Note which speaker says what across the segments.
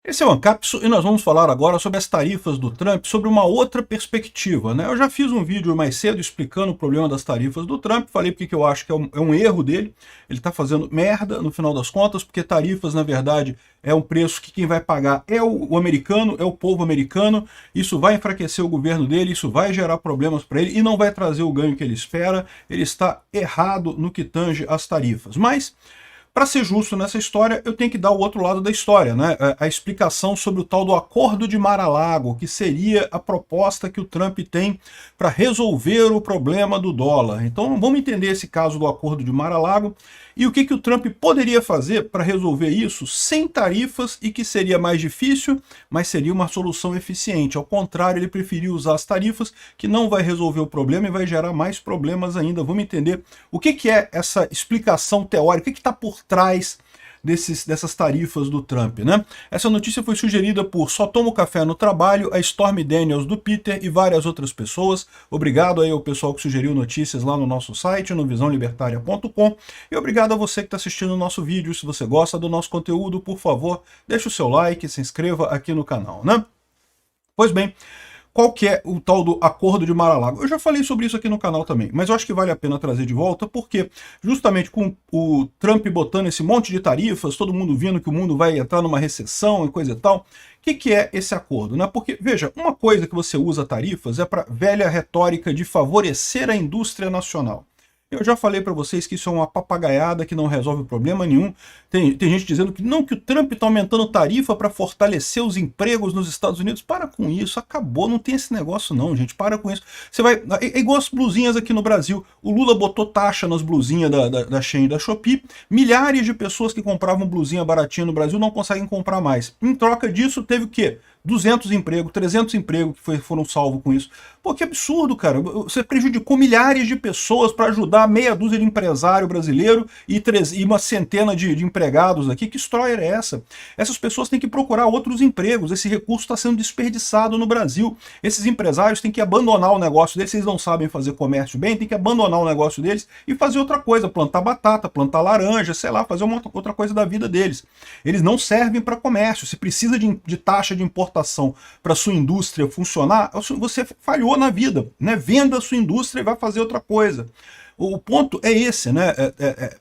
Speaker 1: Esse é o Ancapso e nós vamos falar agora sobre as tarifas do Trump, sobre uma outra perspectiva, né? Eu já fiz um vídeo mais cedo explicando o problema das tarifas do Trump, falei porque eu acho que é um erro dele, ele está fazendo merda no final das contas, porque tarifas, na verdade, é um preço que quem vai pagar é o americano, é o povo americano, isso vai enfraquecer o governo dele, isso vai gerar problemas para ele e não vai trazer o ganho que ele espera, ele está errado no que tange às tarifas. Mas para ser justo nessa história, eu tenho que dar o outro lado da história, né? A explicação sobre o tal do Acordo de Mar-a-Lago, que seria a proposta que o Trump tem para resolver o problema do dólar. Então vamos entender esse caso do Acordo de Mar-a-Lago e o que o Trump poderia fazer para resolver isso sem tarifas e que seria mais difícil, mas seria uma solução eficiente. Ao contrário, ele preferiu usar as tarifas, que não vai resolver o problema e vai gerar mais problemas ainda. Vamos entender o que é essa explicação teórica, o que está por trás dessas tarifas do Trump, né? Essa notícia foi sugerida por Só Tomo Café no Trabalho, a Stormy Daniels do Peter e várias outras pessoas. Obrigado aí ao pessoal que sugeriu notícias lá no nosso site, no visãolibertaria.com, e obrigado a você que está assistindo o nosso vídeo. Se você gosta do nosso conteúdo, por favor, deixe o seu like e se inscreva aqui no canal, né? Pois bem, qual que é o tal do Acordo de Mar-a-Lago? Eu já falei sobre isso aqui no canal também, mas eu acho que vale a pena trazer de volta, porque justamente com o Trump botando esse monte de tarifas, todo mundo vendo que o mundo vai entrar numa recessão e coisa e tal, o que é esse acordo, né? Porque, veja, uma coisa que você usa tarifas é para velha retórica de favorecer a indústria nacional. Eu já falei para vocês que isso é uma papagaiada que não resolve problema nenhum. Tem gente dizendo que não, que o Trump está aumentando tarifa para fortalecer os empregos nos Estados Unidos. Para com isso, acabou, não tem esse negócio não, gente, para com isso. Você vai, é igual as blusinhas aqui no Brasil. O Lula botou taxa nas blusinhas da Shein e da Shopee. Milhares de pessoas que compravam blusinha baratinha no Brasil não conseguem comprar mais. Em troca disso, teve o quê? 200 empregos, 300 empregos que foram salvos com isso. Pô, que absurdo, cara. Você prejudicou milhares de pessoas para ajudar meia dúzia de empresário brasileiro e uma centena de empregados aqui. Que história é essa? Essas pessoas têm que procurar outros empregos. Esse recurso está sendo desperdiçado no Brasil. Esses empresários têm que abandonar o negócio deles. Se eles não sabem fazer comércio bem, tem que abandonar o negócio deles e fazer outra coisa. Plantar batata, plantar laranja, sei lá, fazer uma outra coisa da vida deles. Eles não servem para comércio. Se precisa de taxa de importação para sua indústria funcionar, você falhou na vida, né? Venda a sua indústria e vai fazer outra coisa. O ponto é esse, né?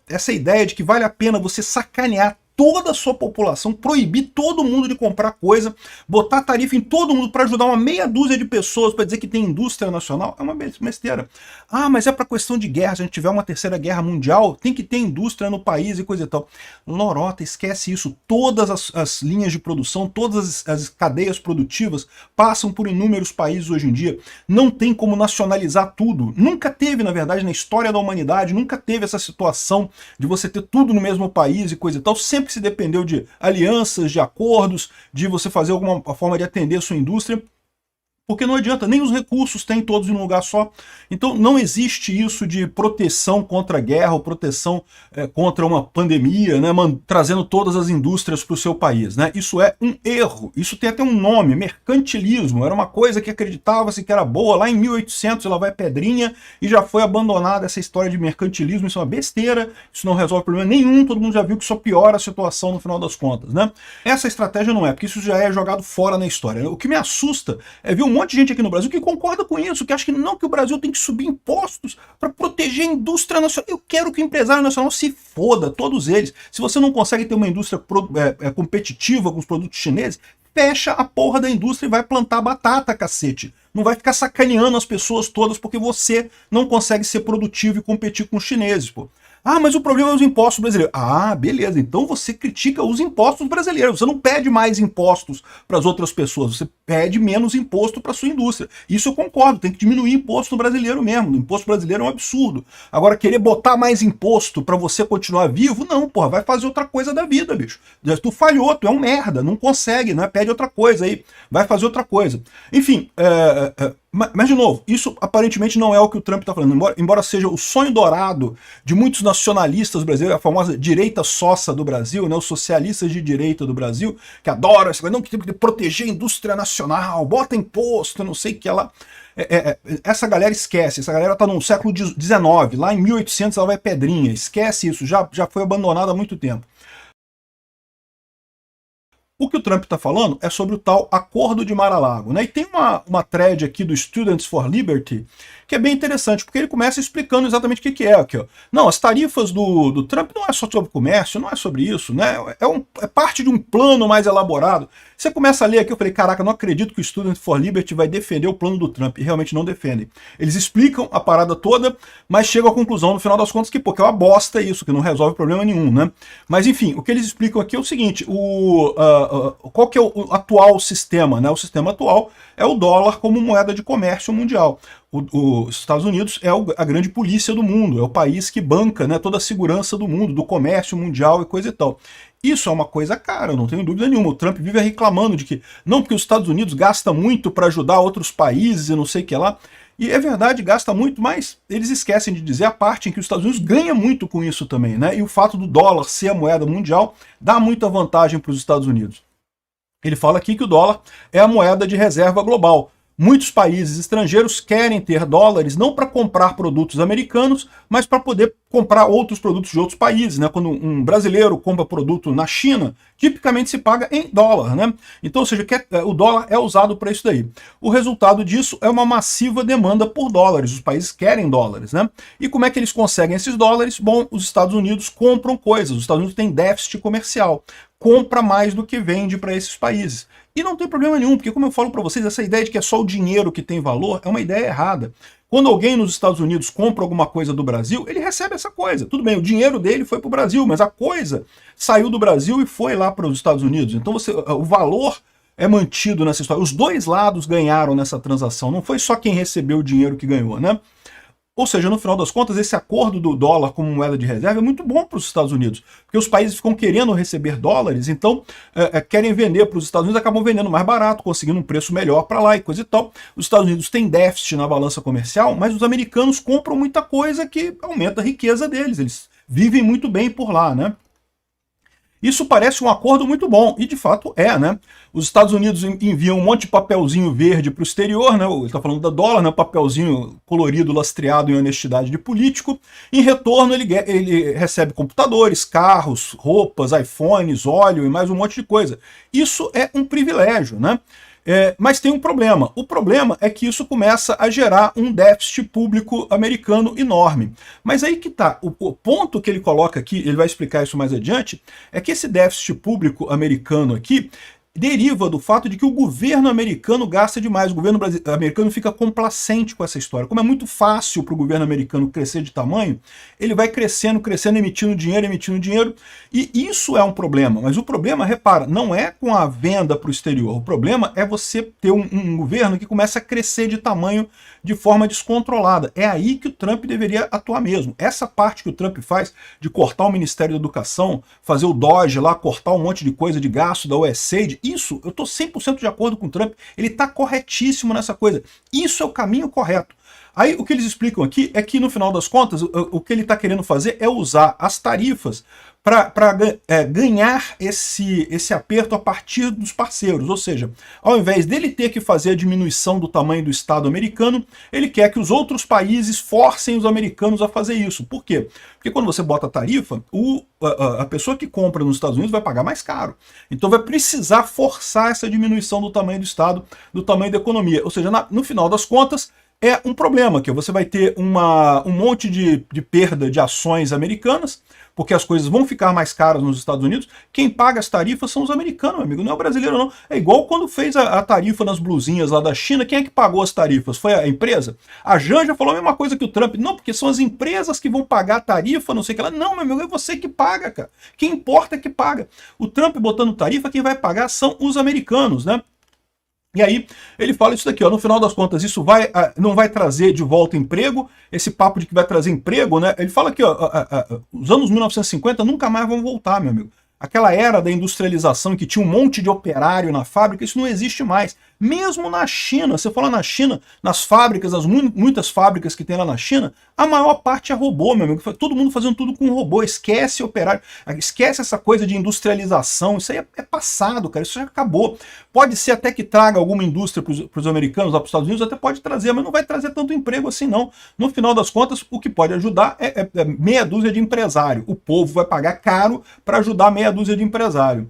Speaker 1: Essa ideia de que vale a pena você sacanear toda a sua população, proibir todo mundo de comprar coisa, botar tarifa em todo mundo para ajudar uma meia dúzia de pessoas para dizer que tem indústria nacional, é uma besteira. Ah, mas é para questão de guerra, se a gente tiver uma terceira guerra mundial, tem que ter indústria no país e coisa e tal. Lorota, esquece isso. Todas as linhas de produção, todas as cadeias produtivas passam por inúmeros países hoje em dia. Não tem como nacionalizar tudo. Nunca teve, na verdade, na história da humanidade, nunca teve essa situação de você ter tudo no mesmo país e coisa e tal. Sempre se dependeu de alianças, de acordos, de você fazer alguma forma de atender a sua indústria, porque não adianta, nem os recursos tem todos em um lugar só. Então não existe isso de proteção contra a guerra ou proteção contra uma pandemia, né, trazendo todas as indústrias para o seu país, né? Isso é um erro, isso tem até um nome, mercantilismo. Era uma coisa que acreditava-se que era boa, lá em 1800 ela vai pedrinha e já foi abandonada essa história de mercantilismo. Isso é uma besteira, isso não resolve problema nenhum, todo mundo já viu que só piora a situação no final das contas, né? Essa estratégia não é, porque isso já é jogado fora na história. O que me assusta é ver um monte de gente aqui no Brasil que concorda com isso, que acha que não, que o Brasil tem que subir impostos para proteger a indústria nacional. Eu quero que o empresário nacional se foda, todos eles. Se você não consegue ter uma indústria competitiva com os produtos chineses, fecha a porra da indústria e vai plantar batata, cacete. Não vai ficar sacaneando as pessoas todas porque você não consegue ser produtivo e competir com os chineses, pô. Ah, mas o problema é os impostos brasileiros. Ah, beleza, então você critica os impostos brasileiros. Você não pede mais impostos para as outras pessoas, você pede menos imposto para a sua indústria. Isso eu concordo, tem que diminuir imposto no brasileiro mesmo. O imposto brasileiro é um absurdo. Agora, querer botar mais imposto para você continuar vivo, não, porra, vai fazer outra coisa da vida, bicho. Tu falhou, tu é um merda, não consegue, né? Pede outra coisa aí, vai fazer outra coisa. Enfim, mas, de novo, isso aparentemente não é o que o Trump está falando, embora seja o sonho dourado de muitos nacionalistas brasileiros, a famosa direita sossa do Brasil, né, os socialistas de direita do Brasil, que adoram essa coisa, não, que tem que proteger a indústria nacional, bota imposto, não sei o que lá. Essa galera esquece, essa galera está no século XIX, lá em 1800 ela vai pedrinha, esquece isso, já foi abandonada há muito tempo. O que o Trump está falando é sobre o tal Acordo de Mar-a-Lago, né? E tem uma thread aqui do Students for Liberty que é bem interessante, porque ele começa explicando exatamente o que é aqui, ó. Não, as tarifas do Trump não é só sobre comércio, não é sobre isso, né? É parte de um plano mais elaborado. Você começa a ler aqui, eu falei, caraca, não acredito que o Students for Liberty vai defender o plano do Trump, e realmente não defendem. Eles explicam a parada toda, mas chegam à conclusão, no final das contas, que pô, que é uma bosta isso, que não resolve problema nenhum, né? Mas enfim, o que eles explicam aqui é o seguinte, qual que é o atual sistema, né? O sistema atual é o dólar como moeda de comércio mundial. Os Estados Unidos é a grande polícia do mundo, é o país que banca, né, toda a segurança do mundo, do comércio mundial e coisa e tal. Isso é uma coisa cara, não tenho dúvida nenhuma. O Trump vive reclamando de que, não, porque os Estados Unidos gasta muito para ajudar outros países e não sei o que lá. E é verdade, gasta muito, mas eles esquecem de dizer a parte em que os Estados Unidos ganha muito com isso também, né? E o fato do dólar ser a moeda mundial dá muita vantagem para os Estados Unidos. Ele fala aqui que o dólar é a moeda de reserva global. Muitos países estrangeiros querem ter dólares não para comprar produtos americanos, mas para poder comprar outros produtos de outros países, né? Quando um brasileiro compra produto na China, tipicamente se paga em dólar, né? Então, ou seja, o dólar é usado para isso daí. O resultado disso é uma massiva demanda por dólares. Os países querem dólares, né? E como é que eles conseguem esses dólares? Bom, os Estados Unidos compram coisas. Os Estados Unidos têm déficit comercial. Compra mais do que vende para esses países. E não tem problema nenhum, porque como eu falo para vocês, essa ideia de que é só o dinheiro que tem valor é uma ideia errada. Quando alguém nos Estados Unidos compra alguma coisa do Brasil, ele recebe essa coisa. Tudo bem, o dinheiro dele foi para o Brasil, mas a coisa saiu do Brasil e foi lá para os Estados Unidos. Então o valor é mantido nessa história. Os dois lados ganharam nessa transação, não foi só quem recebeu o dinheiro que ganhou, né? Ou seja, no final das contas, esse acordo do dólar como moeda de reserva é muito bom para os Estados Unidos, porque os países ficam querendo receber dólares, então querem vender para os Estados Unidos, acabam vendendo mais barato, conseguindo um preço melhor para lá e coisa e tal. Os Estados Unidos têm déficit na balança comercial, mas os americanos compram muita coisa que aumenta a riqueza deles, eles vivem muito bem por lá, né? Isso parece um acordo muito bom, e de fato é, né? Os Estados Unidos enviam um monte de papelzinho verde para o exterior, né? Ele está falando da dólar, né? Papelzinho colorido, lastreado em honestidade de político. Em retorno, ele recebe computadores, carros, roupas, iPhones, óleo e mais um monte de coisa. Isso é um privilégio, né? Mas tem um problema. O problema é que isso começa a gerar um déficit público americano enorme. Mas aí que tá. O ponto que ele coloca aqui, ele vai explicar isso mais adiante, é que esse déficit público americano aqui deriva do fato de que o governo americano gasta demais. O governo americano fica complacente com essa história. Como é muito fácil para o governo americano crescer de tamanho, ele vai crescendo, crescendo, emitindo dinheiro, e isso é um problema. Mas o problema, repara, não é com a venda para o exterior. O problema é você ter um governo que começa a crescer de tamanho de forma descontrolada. É aí que o Trump deveria atuar mesmo. Essa parte que o Trump faz de cortar o Ministério da Educação, fazer o DOGE lá, cortar um monte de coisa de gasto da USAID, isso, eu estou 100% de acordo com o Trump, ele está corretíssimo nessa coisa. Isso é o caminho correto. Aí o que eles explicam aqui é que, no final das contas, o que ele está querendo fazer é usar as tarifas para ganhar esse aperto a partir dos parceiros. Ou seja, ao invés dele ter que fazer a diminuição do tamanho do Estado americano, ele quer que os outros países forcem os americanos a fazer isso. Por quê? Porque quando você bota a tarifa, a pessoa que compra nos Estados Unidos vai pagar mais caro. Então vai precisar forçar essa diminuição do tamanho do Estado, do tamanho da economia. Ou seja, no final das contas, é um problema, que você vai ter um monte de perda de ações americanas, porque as coisas vão ficar mais caras nos Estados Unidos. Quem paga as tarifas são os americanos, meu amigo, não é o brasileiro não. É igual quando fez a tarifa nas blusinhas lá da China, quem é que pagou as tarifas? Foi a empresa? A Janja falou a mesma coisa que o Trump, não, porque são as empresas que vão pagar a tarifa, não sei o que lá. Não, meu amigo, é você que paga, cara. Quem importa é que paga. O Trump botando tarifa, quem vai pagar são os americanos, né? E aí ele fala isso daqui, ó, no final das contas, isso não vai trazer de volta emprego, esse papo de que vai trazer emprego, né? Ele fala aqui, ó, os anos 1950 nunca mais vão voltar, meu amigo. Aquela era da industrialização que tinha um monte de operário na fábrica, isso não existe mais. Mesmo na China, você fala na China, nas fábricas, muitas fábricas que tem lá na China, a maior parte é robô, meu amigo. Todo mundo fazendo tudo com robô, esquece operário, esquece essa coisa de industrialização, isso aí é passado, cara, isso já acabou. Pode ser até que traga alguma indústria para os americanos, lá para os Estados Unidos, até pode trazer, mas não vai trazer tanto emprego assim não. No final das contas, o que pode ajudar é meia dúzia de empresário. O povo vai pagar caro para ajudar meia dúzia de empresário.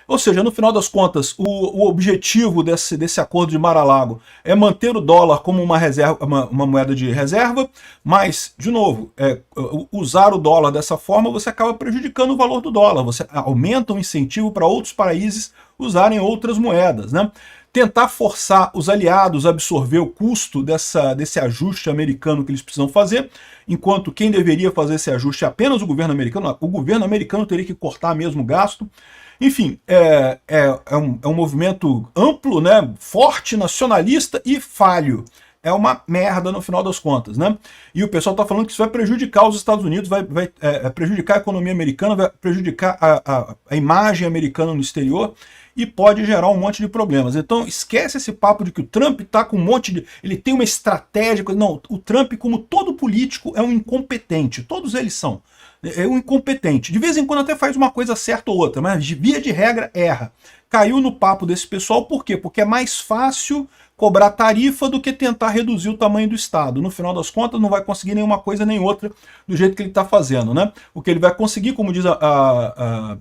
Speaker 1: Ou seja, no final das contas, o objetivo desse acordo de Mar-a-Lago é manter o dólar como uma reserva, uma moeda de reserva, mas, de novo, usar o dólar dessa forma, você acaba prejudicando o valor do dólar, você aumenta o incentivo para outros países usarem outras moedas, né? Tentar forçar os aliados a absorver o custo desse ajuste americano que eles precisam fazer, enquanto quem deveria fazer esse ajuste é apenas o governo americano teria que cortar mesmo o gasto. Enfim, é um movimento amplo, né, forte, nacionalista e falho. É uma merda no final das contas, né? E o pessoal está falando que isso vai prejudicar os Estados Unidos, vai prejudicar a economia americana, vai prejudicar a imagem americana no exterior e pode gerar um monte de problemas. Então esquece esse papo de que o Trump está com um monte de... ele tem uma estratégia... Não, o Trump, como todo político, é um incompetente. Todos eles são. É um incompetente. De vez em quando até faz uma coisa certa ou outra, mas de via de regra erra. Caiu no papo desse pessoal, por quê? Porque é mais fácil cobrar tarifa do que tentar reduzir o tamanho do Estado. No final das contas, não vai conseguir nenhuma coisa nem outra do jeito que ele está fazendo, né? O que ele vai conseguir, como diz a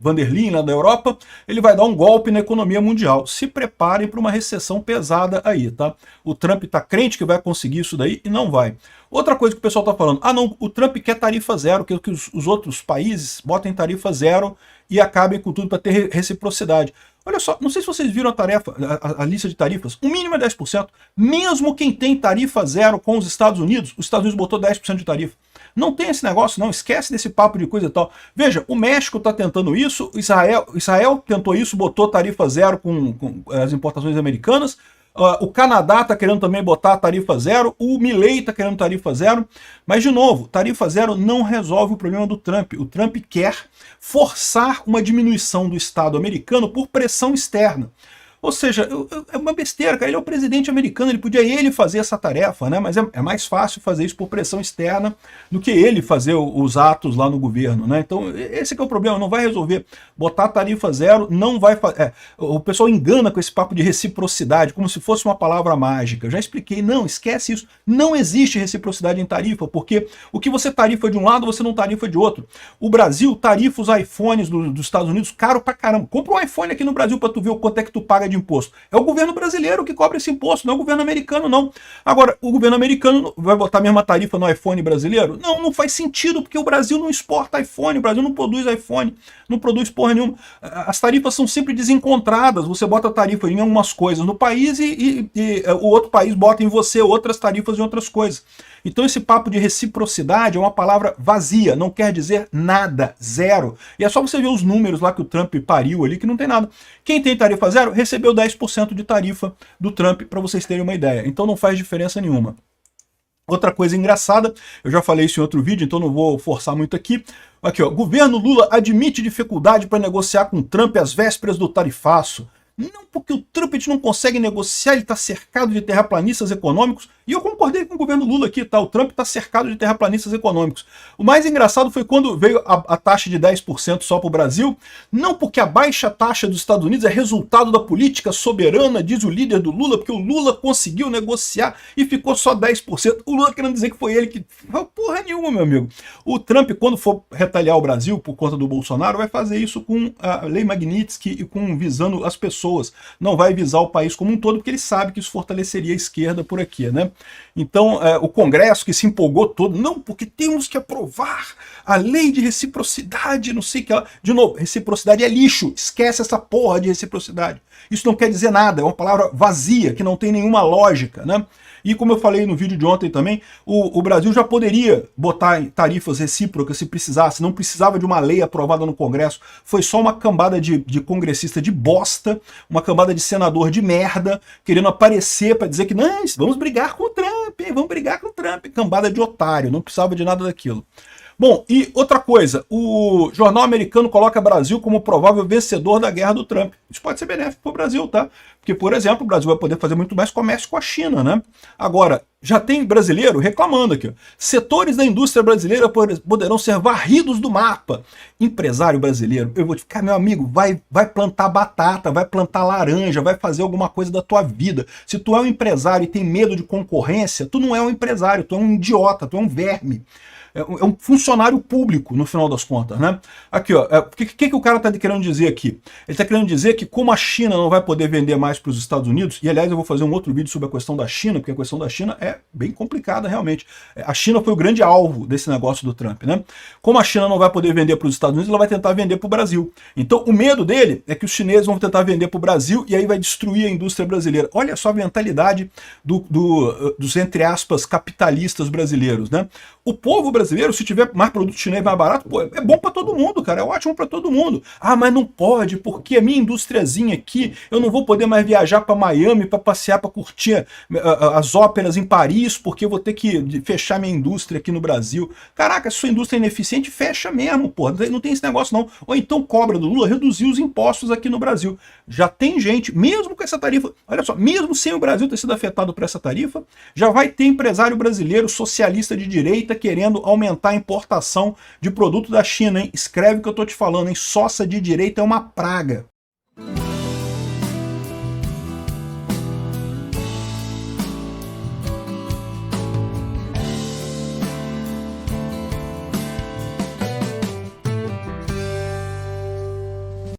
Speaker 1: Van der Leyen, lá da Europa, ele vai dar um golpe na economia mundial. Se preparem para uma recessão pesada aí, tá? O Trump está crente que vai conseguir isso daí e não vai. Outra coisa que o pessoal está falando, não, o Trump quer tarifa zero, que os outros países botem tarifa zero e acabem com tudo para ter reciprocidade. Olha só, não sei se vocês viram a lista de tarifas, o mínimo é 10%. Mesmo quem tem tarifa zero com os Estados Unidos botou 10% de tarifa. Não tem esse negócio, não. Esquece desse papo de coisa e tal. Veja, o México está tentando isso, Israel tentou isso, botou tarifa zero com as importações americanas. O Canadá está querendo também botar tarifa zero, o Milei está querendo tarifa zero, mas, de novo, tarifa zero não resolve o problema do Trump. O Trump quer forçar uma diminuição do Estado americano por pressão externa. Ou seja, é uma besteira, cara. Ele é o presidente americano, ele podia fazer essa tarefa, né? Mas é mais fácil fazer isso por pressão externa do que ele fazer os atos lá no governo, né? Então, esse que é o problema, não vai resolver. Botar tarifa zero não vai fazer. O pessoal engana com esse papo de reciprocidade, como se fosse uma palavra mágica. Eu já expliquei, não, esquece isso. Não existe reciprocidade em tarifa, porque o que você tarifa de um lado, você não tarifa de outro. O Brasil tarifa os iPhones dos Estados Unidos caro pra caramba. Compra um iPhone aqui no Brasil pra tu ver o quanto é que tu paga de imposto. É o governo brasileiro que cobra esse imposto, não é o governo americano, não. Agora, o governo americano vai botar a mesma tarifa no iPhone brasileiro? Não, não faz sentido, porque o Brasil não exporta iPhone, o Brasil não produz iPhone, não produz porra nenhuma. As tarifas são sempre desencontradas, você bota tarifa em algumas coisas no país e o outro país bota em você outras tarifas em outras coisas. Então esse papo de reciprocidade é uma palavra vazia, não quer dizer nada, zero. E é só você ver os números lá que o Trump pariu ali, que não tem nada. Quem tem tarifa zero recebeu 10% de tarifa do Trump, para vocês terem uma ideia. Então não faz diferença nenhuma. Outra coisa engraçada, eu já falei isso em outro vídeo, então não vou forçar muito aqui. Aqui, ó, governo Lula admite dificuldade para negociar com Trump às vésperas do tarifaço. Não porque o Trump não consegue negociar, ele está cercado de terraplanistas econômicos. E eu concordei com o governo Lula aqui, tá? O Trump está cercado de terraplanistas econômicos. O mais engraçado foi quando veio a taxa de 10% só para o Brasil. Não porque a baixa taxa dos Estados Unidos é resultado da política soberana, diz o líder do Lula, porque o Lula conseguiu negociar e ficou só 10%. O Lula querendo dizer que foi ele que... Porra nenhuma, meu amigo. O Trump, quando for retaliar o Brasil por conta do Bolsonaro, vai fazer isso com a Lei Magnitsky e visando as pessoas. Não vai visar o país como um todo, porque ele sabe que isso fortaleceria a esquerda por aqui, né? Então, o Congresso que se empolgou todo, não, porque temos que aprovar a lei de reciprocidade, não sei o que lá. De novo, reciprocidade é lixo, esquece essa porra de reciprocidade. Isso não quer dizer nada, é uma palavra vazia, que não tem nenhuma lógica, né? E como eu falei no vídeo de ontem também, o Brasil já poderia botar tarifas recíprocas se precisasse, não precisava de uma lei aprovada no Congresso, foi só uma cambada de congressista de bosta, uma cambada de senador de merda, querendo aparecer para dizer que não, vamos brigar com o Trump, vamos brigar com o Trump, cambada de otário, não precisava de nada daquilo. Bom, e outra coisa, o jornal americano coloca o Brasil como provável vencedor da guerra do Trump. Isso pode ser benéfico para o Brasil, tá? Porque, por exemplo, o Brasil vai poder fazer muito mais comércio com a China, né? Agora, já tem brasileiro reclamando aqui, ó. Setores da indústria brasileira poderão ser varridos do mapa. Empresário brasileiro, eu vou te ficar, meu amigo, vai plantar batata, vai plantar laranja, vai fazer alguma coisa da tua vida. Se tu é um empresário e tem medo de concorrência, tu não é um empresário, tu é um idiota, tu é um verme. é um funcionário público, no final das contas, né? Aqui, ó, o que o cara tá querendo dizer aqui? Ele tá querendo dizer que como a China não vai poder vender mais para os Estados Unidos, e aliás eu vou fazer um outro vídeo sobre a questão da China, porque a questão da China é bem complicada realmente. A China foi o grande alvo desse negócio do Trump, né? Como a China não vai poder vender para os Estados Unidos, ela vai tentar vender para o Brasil. Então o medo dele é que os chineses vão tentar vender para o Brasil e aí vai destruir a indústria brasileira. Olha só a mentalidade dos, entre aspas, capitalistas brasileiros, né? O povo brasileiro, se tiver mais produto chinês mais barato, pô, é bom para todo mundo, cara, é ótimo para todo mundo. Ah, mas não pode, porque a minha indústriazinha aqui, eu não vou poder mais viajar para Miami para passear, para curtir as óperas em Paris, porque eu vou ter que fechar minha indústria aqui no Brasil. Caraca, se sua indústria é ineficiente, fecha mesmo, pô, não tem esse negócio não. Ou então cobra do Lula reduzir os impostos aqui no Brasil. Já tem gente, mesmo com essa tarifa, olha só, mesmo sem o Brasil ter sido afetado por essa tarifa, já vai ter empresário brasileiro socialista de direita querendo aumentar a importação de produto da China, hein? Escreve o que eu tô te falando, hein? Soça de direita é uma praga.